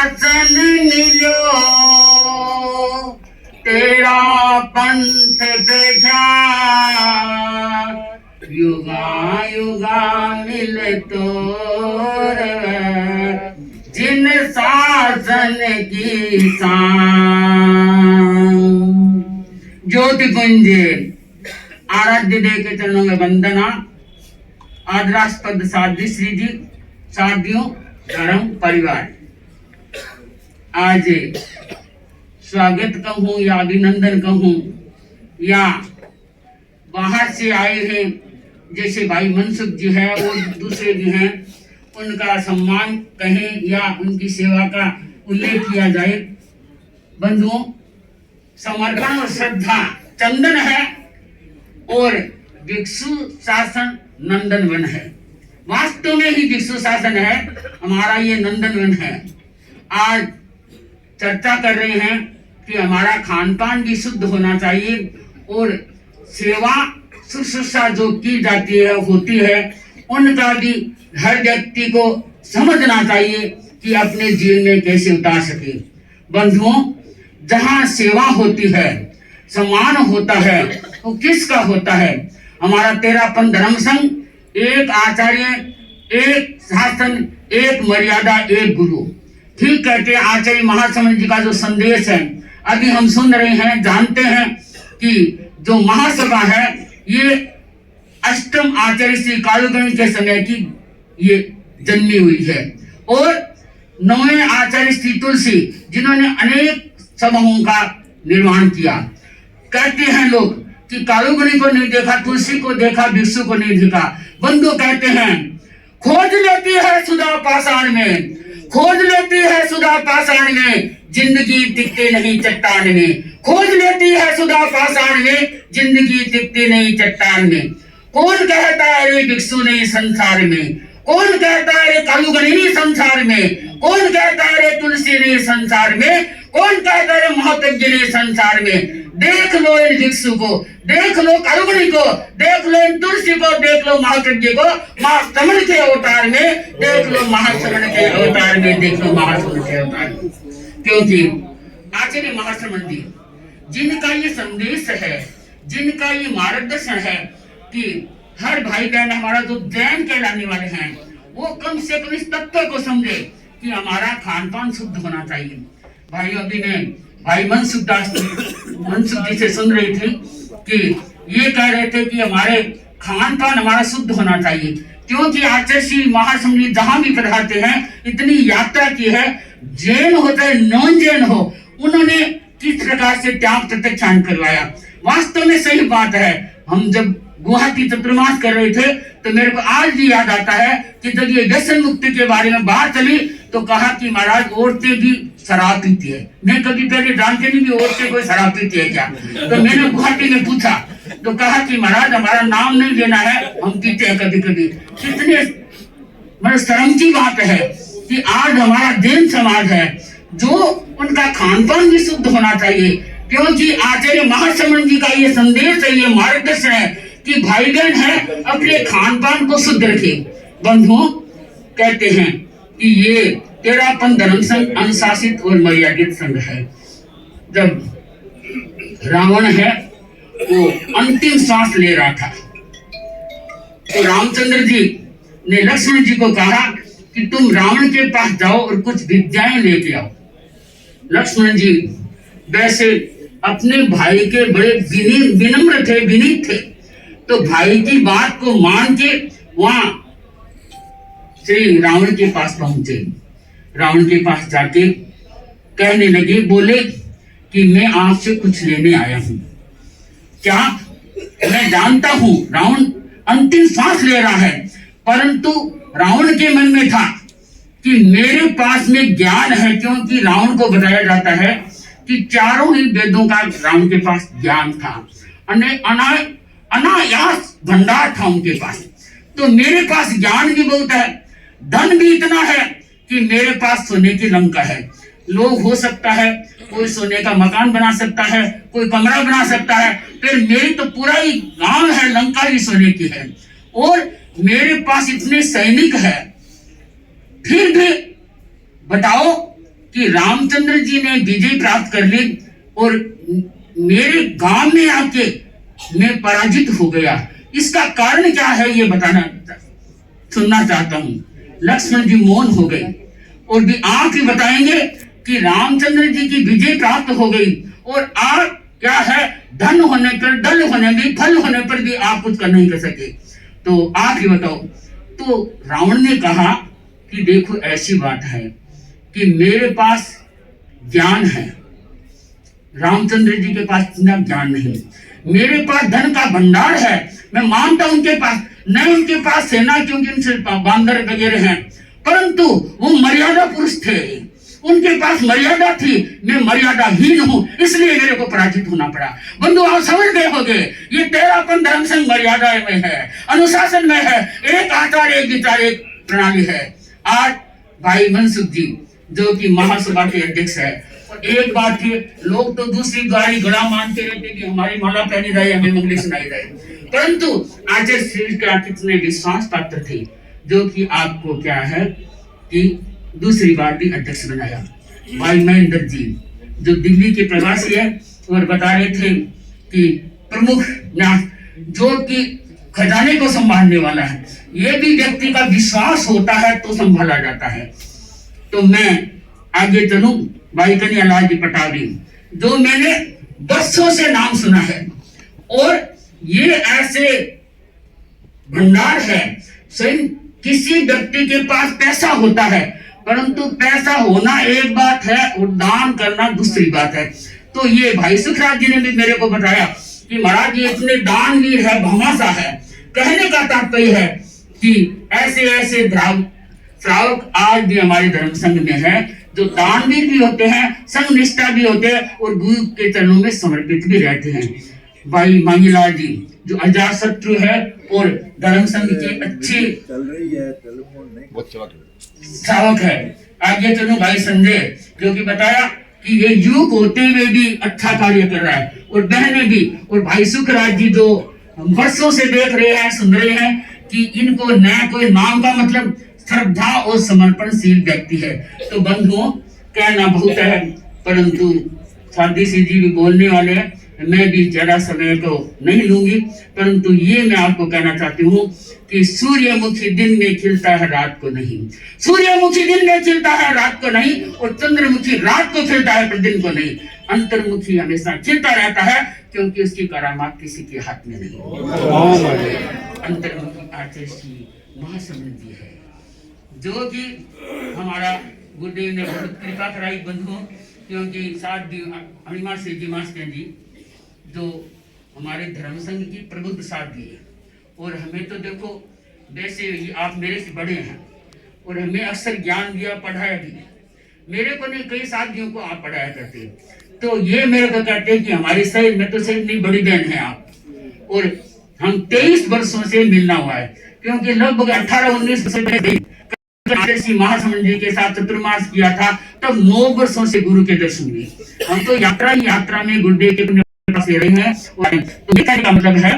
शासन मिलो तेरा पंथ देखा युगा युगा मिल तोर जिन शासन की शान। ज्योति पुंज आराध्य देव के चरणों में वंदना। आदरास्पद साध्वी श्री जी, साथियों, धर्म परिवार, आज स्वागत कहूँ या अभिनंदन कहूँ या बाहर से आए हैं जैसे भाई मनसुख जी है और दूसरे भी हैं, उनका सम्मान कहें या उनकी सेवा का उल्लेख किया जाए। बंधुओं, समर्पण और श्रद्धा चंदन है और भिक्षु शासन नंदन वन है। वास्तव में ही भिक्षु शासन है, हमारा ये नंदन वन है। आज चर्चा कर रहे हैं कि हमारा खान पान भी शुद्ध होना चाहिए और सेवा शुश्रूषा जो की जाती है होती है उनका भी हर व्यक्ति को समझना चाहिए कि अपने जीवन में कैसे उतार सके। बंधुओं, जहाँ सेवा होती है, सम्मान होता है, वो किसका होता है? हमारा 13 धर्म संघ, एक आचार्य, एक शासन, एक मर्यादा, एक गुरु। ठीक कहते हैं आचार्य महासमन जी का जो संदेश है अभी हम सुन रहे हैं, जानते हैं कि जो महासभा है ये अष्टम आचार्य श्री कालूगण के समय की ये जन्मी हुई है और 9वें आचार्य श्री तुलसी जिन्होंने अनेक सभाओं का निर्माण किया। कहते हैं लोग कि कालूगणी को नहीं देखा, तुलसी को देखा, भिक्षु को नहीं देखा। बंधु कहते हैं खोज लेती है सुधा पाषाण में, खोज लेती है सुधा पाषाण में, जिंदगी टिकती नहीं चट्टान में। खोज लेती है सुधा पाषाण में, जिंदगी टिकती नहीं चट्टान में। कौन कहता है रे भिक्षु नहीं संसार में, कौन कहता है रे कालूगणी नहीं संसार में, कौन कहता है रे तुलसी नहीं संसार में, कौन कहता है रे महातज्ञ नहीं संसार में। देख लो इन भिक्षु को, देख लो कालूगणी को, देख लो इन तुलसी को, देख लो महातज्ञ को, महाश्रमण के अवतार में, देख लो महाश्रमण के अवतार में, देख लो महाश्रमण के अवतार में। क्योंकि आचार्य महाश्रमण जी जिनका ये संदेश है, जिनका ये मार्गदर्शन है कि हर भाई बहन हमारा जो जैन कहलाने वाले हैं वो कम से कम इस तत्व को समझे कि हमारा खान पान शुद्ध होना चाहिए। भाई अभी मैं भाई मनसुख जी से सुन रही थी कि ये कह रहे थे कि हमारे खान पान हमारा शुद्ध होना चाहिए, क्योंकि आचार्य श्री महासमन जी जहां भी पधारते हैं इतनी यात्रा की है, जैन हो चाहे नॉन जैन हो, उन्होंने किस प्रकार से त्याग प्रत्यक्षान करवाया। वास्तव में सही बात है। हम जब गुवाहाटी चतुर्मास कर रहे थे तो मेरे को आज भी याद आता है कि जब ये व्यसन मुक्ति के बारे में बात चली तो कहा कि महाराज औरतें भी शराब पीती है। मैं कभी पहले जानते नहीं भी औरतें कोई शराब पीती है क्या, तो मैंने गुवाहाटी में पूछा तो कहा कि महाराज हमारा नाम नहीं लेना है, हम पीते हैं कभी कभी। कितने मतलब शर्म की बात है कि आज हमारा जैन समाज है जो उनका खान पान भी शुद्ध होना चाहिए, क्योंकि आचार्य महासमन जी का ये संदेश है, ये मार्गदर्शन है कि भाई बहन है अपने खान पान को शुद्ध रखे। बंधुओं, कहते हैं कि ये 13 धर्म संघ अनुशासित और मर्यादित संघ है। जब रावण है वो अंतिम सांस ले रहा था तो रामचंद्र जी ने लक्ष्मण जी को कहा कि तुम रावण के पास जाओ और कुछ विद्याएं लेके आओ। लक्ष्मण जी वैसे अपने भाई के बड़े विनम्र थे, विनीत थे, तो भाई की बात को मान के वहां श्री रावण के पास पहुंचे। रावण के पास जाके कहने लगे, बोले कि मैं आपसे कुछ लेने आया हूं। क्या? मैं जानता हूं रावण अंतिम सांस ले रहा है, परंतु रावण के मन में था कि मेरे पास में ज्ञान है, क्योंकि रावण को बताया जाता है कि चारों ही वेदों का रावण के पास ज्ञान था, अनायास भंडार था उनके पास। तो मेरे पास ज्ञान भी बहुत है, धन भी इतना है कि मेरे पास सोने की लंका है। लोग हो सकता है कोई सोने का मकान बना सकता है, कोई कमरा बना सकता है, फिर मेरी तो पूरा ही गांव है, लंका भी सोने की है, और मेरे पास इतने सैनिक है, फिर भी बताओ कि रामचंद्र जी ने विजय प्राप्त कर ली और मेरे गांव में आके मैं पराजित हो गया, इसका कारण क्या है ये बताना सुनना चाहता हूँ। लक्ष्मण जी मौन हो गए और भी आप ही बताएंगे कि रामचंद्र जी की विजय प्राप्त हो गई और आप क्या है, धन होने पर, दल होने में, फल होने पर भी आप कुछ कर नहीं कर सके, तो आप ही बताओ। तो रावण ने कहा कि देखो ऐसी बात है कि मेरे पास ज्ञान है, रामचंद्र जी के पास इतना ज्ञान नहीं, मेरे पास धन का भंडार है, मैं मानता हूं उनके पास, नहीं उनके पास सेना क्योंकि उनसे बांदर वगैरह हैं, परंतु वो मर्यादा पुरुष थे, उनके पास मर्यादा थी, मैं मर्यादाहीन हूं, इसलिए मेरे को पराजित होना पड़ा। बंधु आप समझ गए होंगे, ये तेरापन धर्म संघ मर्यादा में है, अनुशासन में है, एक आचार एक विचार एक प्रणाली है। आज भाई मनसुख जी जो कि महासभा के अध्यक्ष है, एक बात थी, लोग तो दूसरी गाड़ी घोड़ा मानते रहते कि हमारी माला पहनी जाए, हमें मंगली सुनाई जाए, परंतु आचार्य श्री का कितने विश्वास पात्र थे जो कि आपको क्या है कि दूसरी बार भी अध्यक्ष बनाया। भाई महेंद्र जी जो दिल्ली के प्रवासी है और बता रहे थे कि प्रमुख जो कि खजाने को संभालने वाला है, ये भी व्यक्ति का विश्वास होता है तो संभाला जाता है। तो मैं आगे चलूं, भाई कन्हैयालाल जी पटावी जो मैंने बरसों से नाम सुना है, और ये ऐसे भंडार है, स्वयं किसी व्यक्ति के पास पैसा होता है, परंतु पैसा होना एक बात है और दान करना दूसरी बात है। तो ये भाई सुखराज जी ने भी मेरे को बताया कि महाराज ये इतने दानवीर है, भमासा है। कहने का तात्पर्य है कि ऐसे ऐसे श्रावक आज भी हमारे धर्म संघ में है जो दानवीर भी होते हैं, संघ निष्ठा भी होते हैं और गुरु के चरणों में समर्पित भी रहते हैं। भाई मांगीलाल जी जो अजात शत्रु है और धर्म संघ के अच्छे श्रावक है। आगे चलो भाई संजय जो कि बताया कि ये युग होते हुए भी अच्छा कार्य कर रहा है, और बहने भी, और भाई सुखराज जी जो वर्षों से देख रहे हैं, सुन रहे हैं कि इनको न कोई नाम का मतलब श्रद्धा और समर्पणशील व्यक्ति है। तो बंधुओं कहना बहुत है, परंतु साधी सी जी भी बोलने वाले हैं, मैं भी ज्यादा समय को नहीं लूंगी, परंतु ये मैं आपको कहना चाहती हूँ कि सूर्यमुखी दिन में खिलता है रात को नहीं, सूर्यमुखी दिन में खिलता है रात को नहीं, और चंद्रमुखी रात को खिलता है पर दिन को नहीं। अंतर्मुखी हमेशा खिलता रहता है क्योंकि उसकी करामात किसी के हाथ में नहीं। अंतर्मुखी आचार्य श्री महासमन जी है जो कि हमारा गुरुदेव ने बहुत कृपा कराई बंधुओं, क्योंकि साथ अणिमा से जी मास्टर जी जो हमारे धर्म संघ की प्रबुद्ध साथी है, और हमें तो देखो वैसे ही आप मेरे से बड़े हैं और हमें अक्सर ज्ञान दिया, पढ़ाया भी, मेरे को नहीं कई साथियों को आप पढ़ाया करते, तो ये मेरे को कहते हैं कि हमारी सही में तो सही नहीं बड़ी बहन है आप, और हम 23 वर्षों से मिलना हुआ है, क्योंकि लगभग 18-19 वर्ष महासमन जी के साथ चतुर्मास किया था, तब 9 वर्षों से गुरु के दर्शन हुए। हम तो यात्रा में गुरुदेव के पास रहे हैं, और तो ये कहने का मतलब है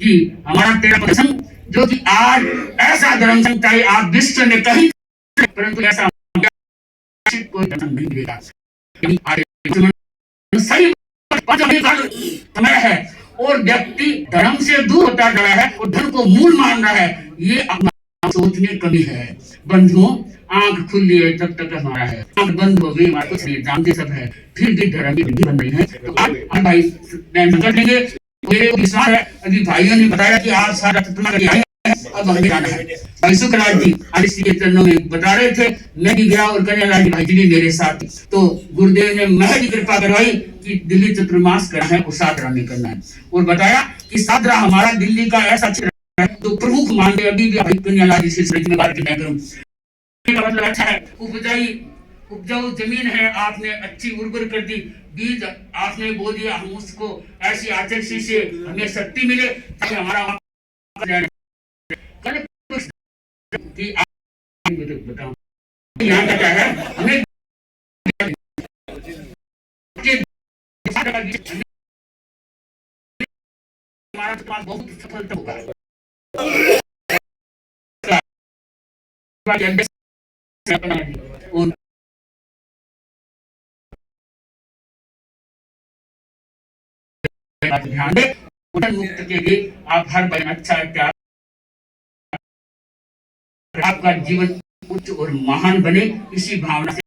कि हमारा तेरा संघ जो कि आज ऐसा धर्म संघ चाहे आप विश्व में कहीं, परंतु ऐसा कोई धर्म नहीं मिलेगा। सही समय है और व्यक्ति धर्म से दूर होता जा रहा है और धर्म को मूल मान रहा है, ये अपना सोचने कमी है। बंधुओं आंख खुली है जब तक हमारा है, आंख बंद हो गई हमारा कुछ नहीं जानते सब है, फिर भी धर्म की वृद्धि बन रही है। तो आज भाई संकट लेंगे, मेरे को विश्वास है, अभी भाइयों ने बताया कि आज सारा चतुर्मा करके आए हैं, अब हमें जाना है। भाई सुखराज जी आदित्य के चरणों में बता रहे थे, मैं भी गया और कन्हैयालाल जी भाई जी भी मेरे साथ, तो गुरुदेव ने महज कृपा करवाई कि दिल्ली चतुर्मास करना है और सादरा में करना है, और बताया कि सादरा हमारा दिल्ली का ऐसा तो प्रमुख मान गए। अभी भी भाई कन्हैयालाल जी से में बात मैं करूं, मतलब अच्छा है, उपजाऊ जमीन है, आपने अच्छी उर्वर कर दी, बीज आपने बो दिया, हम उसको ऐसी आचरण से हमें शक्ति मिले ताकि हमारा बताओ यहाँ का क्या है, हमें हमारा पास बहुत सफलता होगा। और बात ध्यान दें, उड़न मुक्त के लिए आप हर बन अच्छा त्याग, आपका जीवन उच्च और महान बने, इसी भावना से